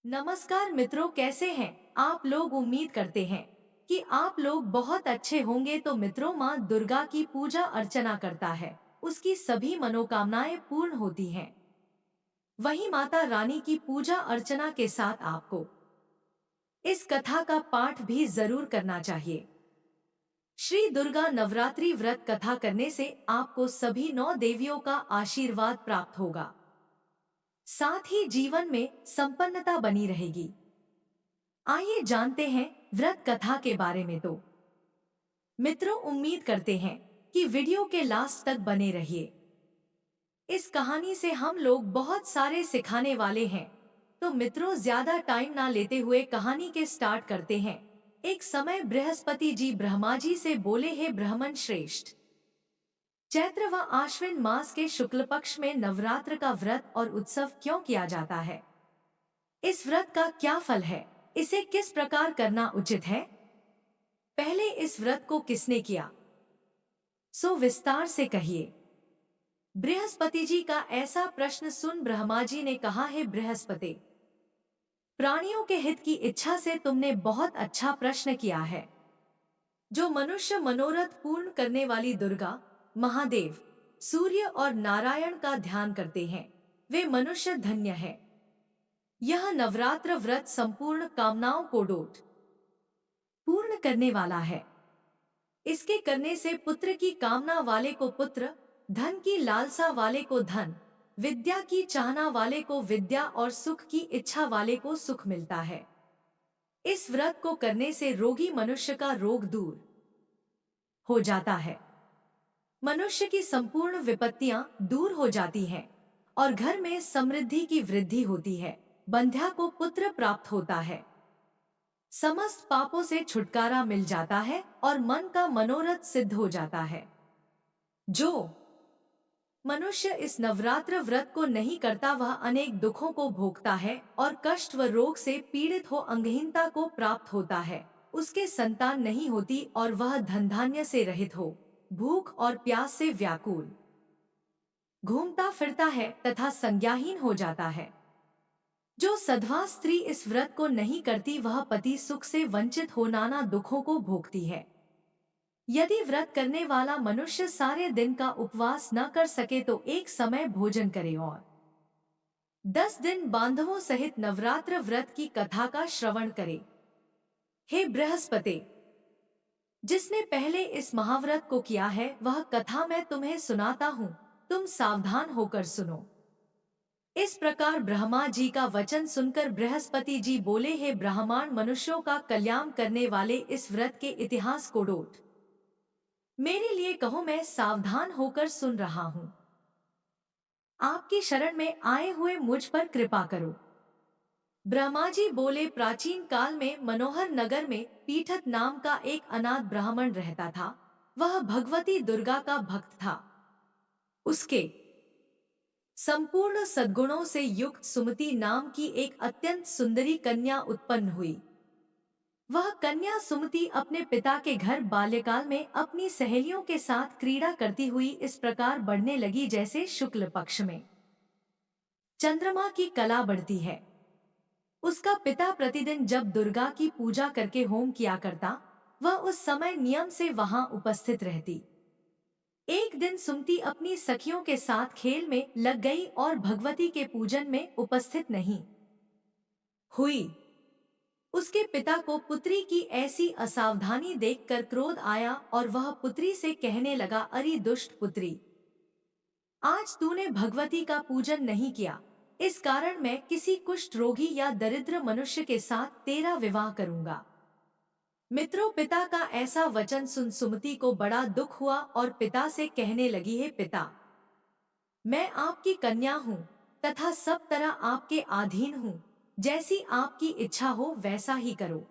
नमस्कार मित्रों, कैसे हैं आप लोग। उम्मीद करते हैं कि आप लोग बहुत अच्छे होंगे। तो मित्रों, माँ दुर्गा की पूजा अर्चना करता है, उसकी सभी मनोकामनाएं पूर्ण होती हैं। वहीं माता रानी की पूजा अर्चना के साथ आपको इस कथा का पाठ भी जरूर करना चाहिए। श्री दुर्गा नवरात्रि व्रत कथा करने से आपको सभी 9 देवियों का आशीर्वाद प्राप्त होगा, साथ ही जीवन में संपन्नता बनी रहेगी। आइए जानते हैं व्रत कथा के बारे में। तो मित्रों, उम्मीद करते हैं कि वीडियो के लास्ट तक बने रहिए। इस कहानी से हम लोग बहुत सारे सिखाने वाले हैं। तो मित्रों, ज्यादा टाइम ना लेते हुए कहानी के स्टार्ट करते हैं। एक समय बृहस्पति जी ब्रह्मा जी से बोले, हे ब्राह्मण श्रेष्ठ, चैत्र व आश्विन मास के शुक्ल पक्ष में नवरात्र का व्रत और उत्सव क्यों किया जाता है? इस व्रत का क्या फल है? इसे किस प्रकार करना उचित है? पहले इस व्रत को किसने किया, सो विस्तार से कहिए। बृहस्पति जी का ऐसा प्रश्न सुन ब्रह्मा जी ने कहा, हे बृहस्पति, प्राणियों के हित की इच्छा से तुमने बहुत अच्छा प्रश्न किया है। जो मनुष्य मनोरथ पूर्ण करने वाली दुर्गा, महादेव, सूर्य और नारायण का ध्यान करते हैं, वे मनुष्य धन्य है। यह नवरात्र व्रत संपूर्ण कामनाओं को डोट पूर्ण करने वाला है। इसके करने से पुत्र की कामना वाले को पुत्र, धन की लालसा वाले को धन, विद्या की चाहना वाले को विद्या और सुख की इच्छा वाले को सुख मिलता है। इस व्रत को करने से रोगी मनुष्य का रोग दूर हो जाता है, मनुष्य की संपूर्ण विपत्तियां दूर हो जाती हैं और घर में समृद्धि की वृद्धि होती है। बंध्या को पुत्र प्राप्त होता है, समस्त पापों से छुटकारा मिल जाता है और मन का मनोरथ सिद्ध हो जाता है। जो मनुष्य इस नवरात्र व्रत को नहीं करता, वह अनेक दुखों को भोगता है और कष्ट व रोग से पीड़ित हो अंगहीनता को प्राप्त होता है। उसके संतान नहीं होती और वह धन धान्य से रहित हो भूख और प्यास से व्याकुल घूमता फिरता है तथा संज्ञाहीन हो जाता है। जो सधवा स्त्री इस व्रत को नहीं करती, वह पति सुख से वंचित हो नाना दुखों को भोगती है। यदि व्रत करने वाला मनुष्य सारे दिन का उपवास न कर सके तो एक समय भोजन करे और 10 दिन बांधवों सहित नवरात्र व्रत की कथा का श्रवण करे। हे बृहस्पति, जिसने पहले इस महाव्रत को किया है, वह कथा मैं तुम्हें सुनाता हूँ, तुम सावधान होकर सुनो। इस प्रकार ब्रह्मा जी का वचन सुनकर बृहस्पति जी बोले, हे ब्राह्मण मनुष्यों का कल्याण करने वाले इस व्रत के इतिहास को डोट मेरे लिए कहो, मैं सावधान होकर सुन रहा हूं। आपकी शरण में आए हुए मुझ पर कृपा करो। ब्रह्मा जी बोले, प्राचीन काल में मनोहर नगर में पीठत नाम का एक अनाथ ब्राह्मण रहता था। वह भगवती दुर्गा का भक्त था। उसके संपूर्ण सद्गुणों से युक्त सुमति नाम की एक अत्यंत सुंदरी कन्या उत्पन्न हुई। वह कन्या सुमति अपने पिता के घर बाल्यकाल में अपनी सहेलियों के साथ क्रीड़ा करती हुई इस प्रकार बढ़ने लगी, जैसे शुक्ल पक्ष में चंद्रमा की कला बढ़ती है। उसका पिता प्रतिदिन जब दुर्गा की पूजा करके होम किया करता, वह उस समय नियम से वहां उपस्थित रहती। एक दिन सुमति अपनी सखियों के साथ खेल में लग गई और भगवती के पूजन में उपस्थित नहीं हुई। उसके पिता को पुत्री की ऐसी असावधानी देखकर क्रोध आया और वह पुत्री से कहने लगा, अरे दुष्ट पुत्री, आज तूने भगवती का पूजन नहीं किया, इस कारण मैं किसी कुष्ठ रोगी या दरिद्र मनुष्य के साथ तेरा विवाह करूंगा। मित्रों, पिता का ऐसा वचन सुन सुमति को बड़ा दुख हुआ और पिता से कहने लगी, हे पिता, मैं आपकी कन्या हूँ तथा सब तरह आपके अधीन हूँ। जैसी आपकी इच्छा हो वैसा ही करो।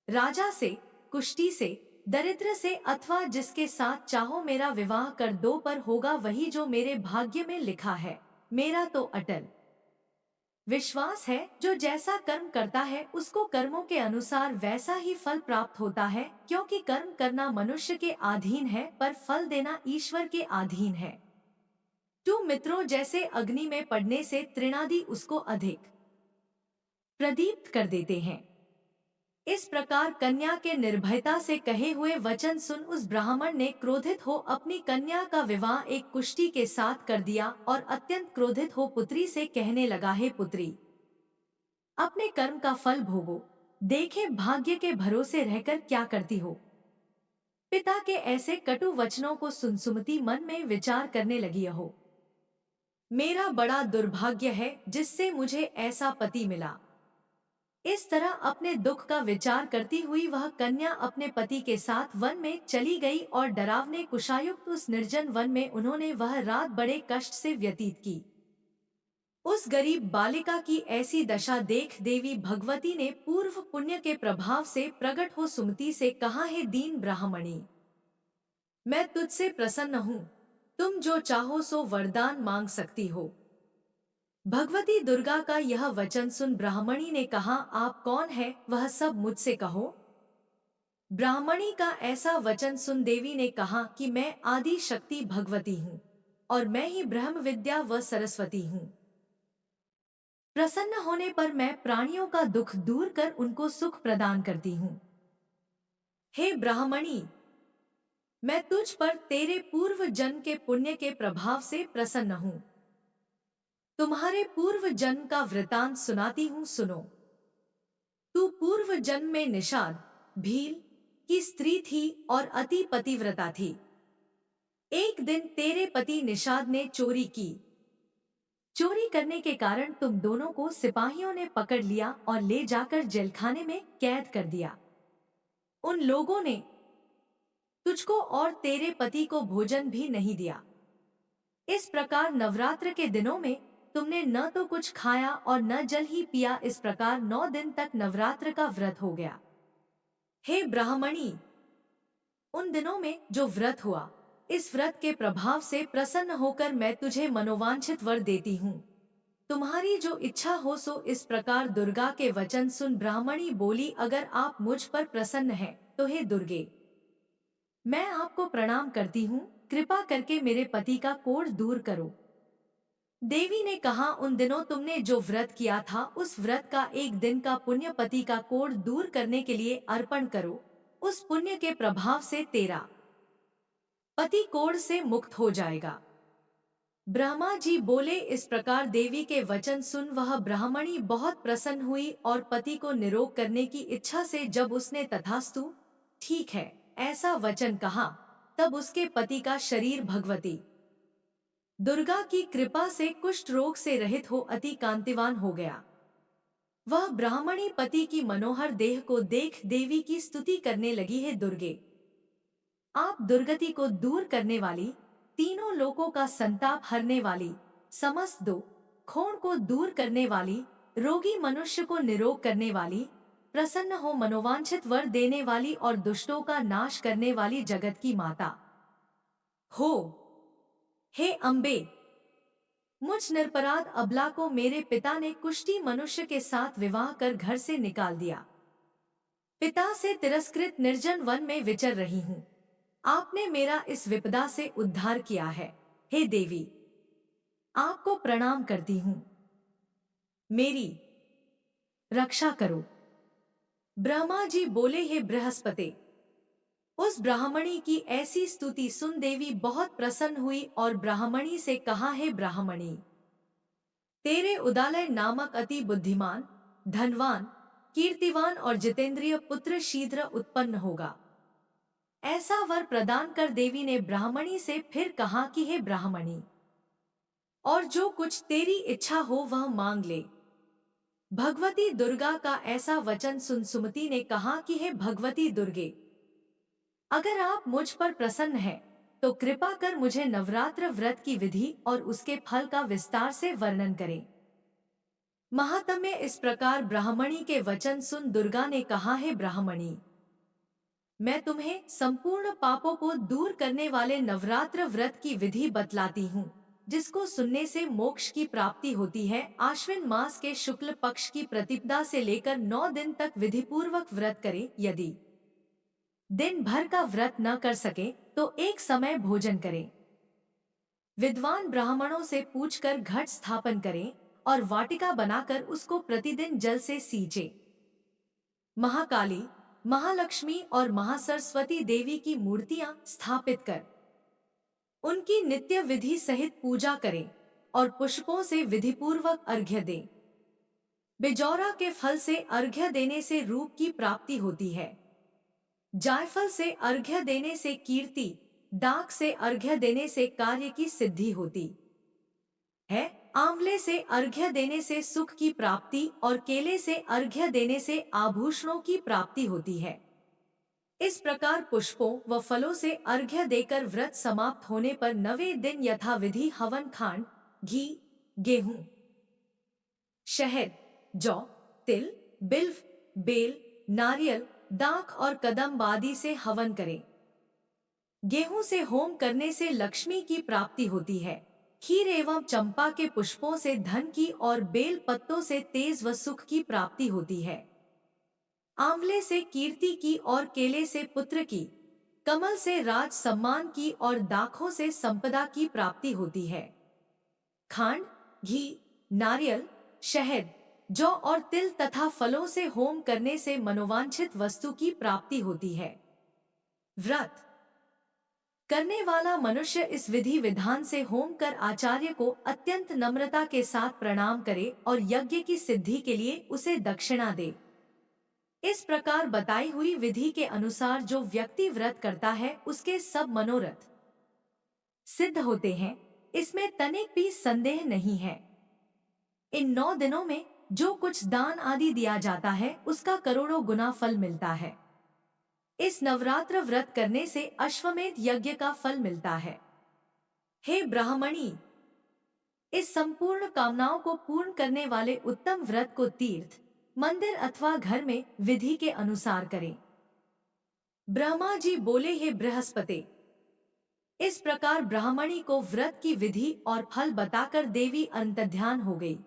राजा से, कुष्ठी से, दरिद्र से अथवा जिसके साथ चाहो मेरा विवाह कर दो, पर होगा वही जो मेरे भाग्य में लिखा है। मेरा तो अटल विश्वास है, जो जैसा कर्म करता है उसको कर्मों के अनुसार वैसा ही फल प्राप्त होता है, क्योंकि कर्म करना मनुष्य के अधीन है पर फल देना ईश्वर के अधीन है। तो मित्रों, जैसे अग्नि में पड़ने से तृणादि उसको अधिक प्रदीप्त कर देते हैं। इस प्रकार कन्या के निर्भयता से कहे हुए वचन सुन उस ब्राह्मण ने क्रोधित हो अपनी कन्या का विवाह एक कुष्टी के साथ कर दिया और अत्यंत क्रोधित हो पुत्री से कहने लगा, हे पुत्री, अपने कर्म का फल भोगो, देखे भाग्य के भरोसे रहकर क्या करती हो। पिता के ऐसे कटु वचनों को सुन सुमति मन में विचार करने लगी, हो मेरा बड़ा दुर्भाग्य है जिससे मुझे ऐसा पति मिला। इस तरह अपने दुख का विचार करती हुई वह कन्या अपने पति के साथ वन में चली गई और डरावने कुशायुक्त उस निर्जन वन में उन्होंने वह रात बड़े कष्ट से व्यतीत की। उस गरीब बालिका की ऐसी दशा देख देवी भगवती ने पूर्व पुण्य के प्रभाव से प्रकट हो सुमति से कहा, हे दीन ब्राह्मणी, मैं तुझसे प्रसन्न हूँ, तुम जो चाहो सो वरदान मांग सकती हो। भगवती दुर्गा का यह वचन सुन ब्राह्मणी ने कहा, आप कौन है वह सब मुझसे कहो। ब्राह्मणी का ऐसा वचन सुन देवी ने कहा कि मैं आदि शक्ति भगवती हूँ और मैं ही ब्रह्म विद्या व सरस्वती हूँ। प्रसन्न होने पर मैं प्राणियों का दुख दूर कर उनको सुख प्रदान करती हूँ। हे ब्राह्मणी, मैं तुझ पर तेरे पूर्व जन्म के पुण्य के प्रभाव से प्रसन्न हूँ। तुम्हारे पूर्व जन्म का वृतांत सुनाती हूँ, सुनो। तू पूर्व जन्म में निषाद भील की स्त्री थी और अति पतिव्रता थी। एक दिन तेरे पति निषाद ने चोरी की। चोरी करने के कारण तुम दोनों को सिपाहियों ने पकड़ लिया और ले जाकर जेलखाने में कैद कर दिया। उन लोगों ने तुझको और तेरे पति को भोजन भी नहीं दिया। इस प्रकार नवरात्र के दिनों में तुमने न तो कुछ खाया और न जल ही पिया। इस प्रकार 9 दिन तक नवरात्र का व्रत हो गया। हे ब्राह्मणी, उन दिनों में जो व्रत हुआ, इस व्रत के प्रभाव से प्रसन्न होकर मैं तुझे मनोवांछित वर देती हूँ। तुम्हारी जो इच्छा हो सो। इस प्रकार दुर्गा के वचन सुन ब्राह्मणी बोली, अगर आप मुझ पर प्रसन्न हैं तो हे दुर्गे, मैं आपको प्रणाम करती हूँ, कृपा करके मेरे पति का कोढ़ दूर करो। देवी ने कहा, उन दिनों तुमने जो व्रत किया था उस व्रत का एक दिन का पुण्य पति का कोढ़ दूर करने के लिए अर्पण करो। उस पुण्य के प्रभाव से तेरा पति कोढ़ से मुक्त हो जाएगा। ब्रह्मा जी बोले। इस प्रकार देवी के वचन सुन वह ब्राह्मणी बहुत प्रसन्न हुई और पति को निरोग करने की इच्छा से जब उसने तथास्तु ठीक है ऐसा वचन कहा, तब उसके पति का शरीर भगवती दुर्गा की कृपा से कुष्ठ रोग से रहित हो अति कांतिवान हो गया। वह ब्राह्मणी पति की मनोहर देह को देख देवी की स्तुति करने लगी, है दुर्गे, आप दुर्गति को दूर करने वाली, तीनों लोकों का संताप हरने वाली, समस्त दो खोण को दूर करने वाली, रोगी मनुष्य को निरोग करने वाली, प्रसन्न हो मनोवांछित वर देने वाली और दुष्टों का नाश करने वाली जगत की माता हो। हे अम्बे, मुझ निरपराध अबला को मेरे पिता ने कुष्ठी मनुष्य के साथ विवाह कर घर से निकाल दिया। पिता से तिरस्कृत निर्जन वन में विचर रही हूँ। आपने मेरा इस विपदा से उद्धार किया है। हे देवी, आपको प्रणाम करती हूँ, मेरी रक्षा करो। ब्रह्मा जी बोले, हे बृहस्पति, उस ब्राह्मणी की ऐसी स्तुति सुन देवी बहुत प्रसन्न हुई और ब्राह्मणी से कहा, हे ब्राह्मणी, तेरे उदालय नामक अति बुद्धिमान, धनवान, कीर्तिवान और जितेंद्रिय पुत्र शीघ्र उत्पन्न होगा। ऐसा वर प्रदान कर देवी ने ब्राह्मणी से फिर कहा कि हे ब्राह्मणी, और जो कुछ तेरी इच्छा हो वह मांग ले। भगवती दुर्गा का ऐसा वचन सुन सुमति ने कहा कि हे भगवती दुर्गे, अगर आप मुझ पर प्रसन्न हैं तो कृपा कर मुझे नवरात्र व्रत की विधि और उसके फल का विस्तार से वर्णन करें। महात्म्य इस प्रकार ब्राह्मणी के वचन सुन दुर्गा ने कहा, हे ब्राह्मणी, मैं तुम्हें संपूर्ण पापों को दूर करने वाले नवरात्र व्रत की विधि बतलाती हूँ, जिसको सुनने से मोक्ष की प्राप्ति होती है। आश्विन मास के शुक्ल पक्ष की प्रतिपदा से लेकर 9 दिन तक विधिपूर्वक व्रत करें। यदि दिन भर का व्रत न कर सके तो एक समय भोजन करें। विद्वान ब्राह्मणों से पूछकर घट स्थापन करें और वाटिका बनाकर उसको प्रतिदिन जल से सींचे। महाकाली, महालक्ष्मी और महासरस्वती देवी की मूर्तियां स्थापित कर उनकी नित्य विधि सहित पूजा करें और पुष्पों से विधिपूर्वक अर्घ्य दें। बिजौरा के फल से अर्घ्य देने से रूप की प्राप्ति होती है। जायफल से अर्घ्य देने से कीर्ति, डाक से अर्घ्य देने से कार्य की सिद्धि होती है। आंवले से अर्घ्य देने से सुख की प्राप्ति और केले से अर्घ्य देने से आभूषणों की प्राप्ति होती है। इस प्रकार पुष्पों व फलों से अर्घ्य देकर व्रत समाप्त होने पर 9वें दिन यथाविधि हवन खांड, घी, गेहूं, शहद, जौ, तिल, बिल्व, बेल, नारियल, दाख और कदम्ब आदि से हवन करें। गेहूं से होम करने से लक्ष्मी की प्राप्ति होती है। खीर एवं चंपा के पुष्पों से धन की और बेल पत्तों से तेज व सुख की प्राप्ति होती है। आंवले से कीर्ति की और केले से पुत्र की, कमल से राज सम्मान की और दाखों से संपदा की प्राप्ति होती है। खांड, घी, नारियल, शहद, जौ और तिल तथा फलों से होम करने से मनोवांछित वस्तु की प्राप्ति होती है। व्रत करने वाला मनुष्य इस विधि विधान से होम कर आचार्य को अत्यंत नम्रता के साथ प्रणाम करे और यज्ञ की सिद्धि के लिए उसे दक्षिणा दे। इस प्रकार बताई हुई विधि के अनुसार जो व्यक्ति व्रत करता है उसके सब मनोरथ सिद्ध होते हैं, इसमें तनिक भी संदेह नहीं है। इन 9 दिनों में जो कुछ दान आदि दिया जाता है उसका करोड़ों गुना फल मिलता है। इस नवरात्र व्रत करने से अश्वमेध यज्ञ का फल मिलता है। हे ब्राह्मणी, इस संपूर्ण कामनाओं को पूर्ण करने वाले उत्तम व्रत को तीर्थ, मंदिर अथवा घर में विधि के अनुसार करें। ब्रह्मा जी बोले, हे बृहस्पति, इस प्रकार ब्राह्मणी को व्रत की विधि और फल बताकर देवी अंतर्ध्यान हो गई।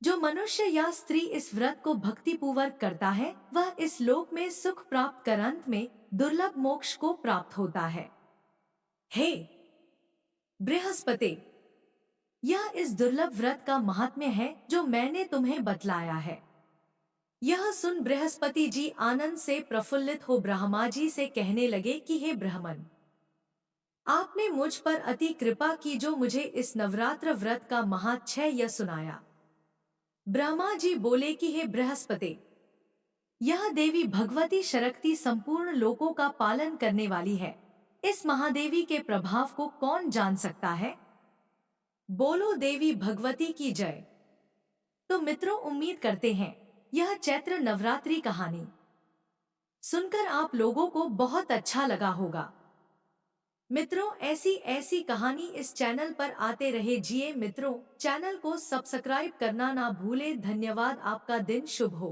जो मनुष्य या स्त्री इस व्रत को भक्तिपूर्वक करता है वह इस लोक में सुख प्राप्त कर अंत में दुर्लभ मोक्ष को प्राप्त होता है। हे बृहस्पति, यह इस दुर्लभ व्रत का महात्म्य है जो मैंने तुम्हें बतलाया है। यह सुन बृहस्पति जी आनंद से प्रफुल्लित हो ब्रह्मा जी से कहने लगे कि हे ब्राह्मण, आपने मुझ पर अति कृपा की जो मुझे इस नवरात्र व्रत का महात्म्य सुनाया। ब्रह्मा जी बोले कि हे बृहस्पति, यह देवी भगवती शक्ति संपूर्ण लोकों का पालन करने वाली है। इस महादेवी के प्रभाव को कौन जान सकता है? बोलो देवी भगवती की जय। तो मित्रों, उम्मीद करते हैं यह चैत्र नवरात्रि कहानी सुनकर आप लोगों को बहुत अच्छा लगा होगा। मित्रों, ऐसी कहानी इस चैनल पर आते रहे जिए। मित्रों, चैनल को सब्सक्राइब करना ना भूले। धन्यवाद। आपका दिन शुभ हो।